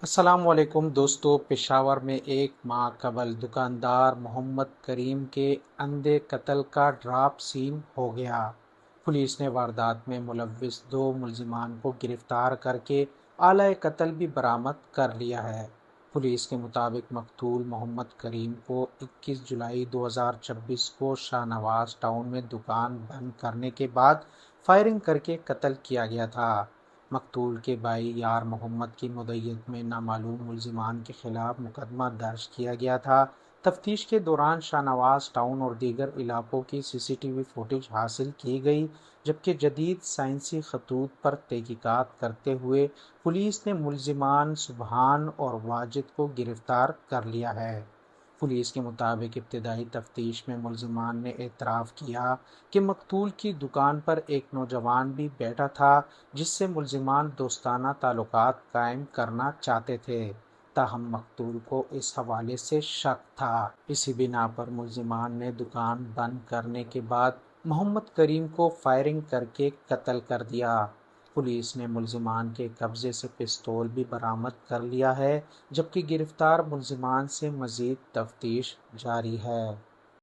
السلام علیکم دوستو، پشاور میں ایک ماہ قبل دکاندار محمد کریم کے اندھے قتل کا ڈراپ سین ہو گیا۔ پولیس نے واردات میں ملوث 2 ملزمان کو گرفتار کر کے آلہ قتل بھی برآمد کر لیا ہے۔ پولیس کے مطابق مقتول محمد کریم کو 21 جولائی 2026 کو شاہ نواز ٹاؤن میں دکان بند کرنے کے بعد فائرنگ کر کے قتل کیا گیا تھا۔ مقتول کے بھائی یار محمد کی مدعیت میں نامعلوم ملزمان کے خلاف مقدمہ درج کیا گیا تھا۔ تفتیش کے دوران شاہ نواز ٹاؤن اور دیگر علاقوں کی CCTV فوٹیج حاصل کی گئی، جبکہ جدید سائنسی خطوط پر تحقیقات کرتے ہوئے پولیس نے ملزمان سبحان اور واجد کو گرفتار کر لیا ہے۔ پولیس کے مطابق ابتدائی تفتیش میں ملزمان نے اعتراف کیا کہ مقتول کی دکان پر ایک نوجوان بھی بیٹھا تھا، جس سے ملزمان دوستانہ تعلقات قائم کرنا چاہتے تھے۔ تاہم مقتول کو اس حوالے سے شک تھا۔ اسی بنا پر ملزمان نے دکان بند کرنے کے بعد محمد کریم کو فائرنگ کر کے قتل کر دیا۔ پولیس نے ملزمان کے قبضے سے پستول بھی برآمد کر لیا ہے، جبکہ گرفتار ملزمان سے مزید تفتیش جاری ہے۔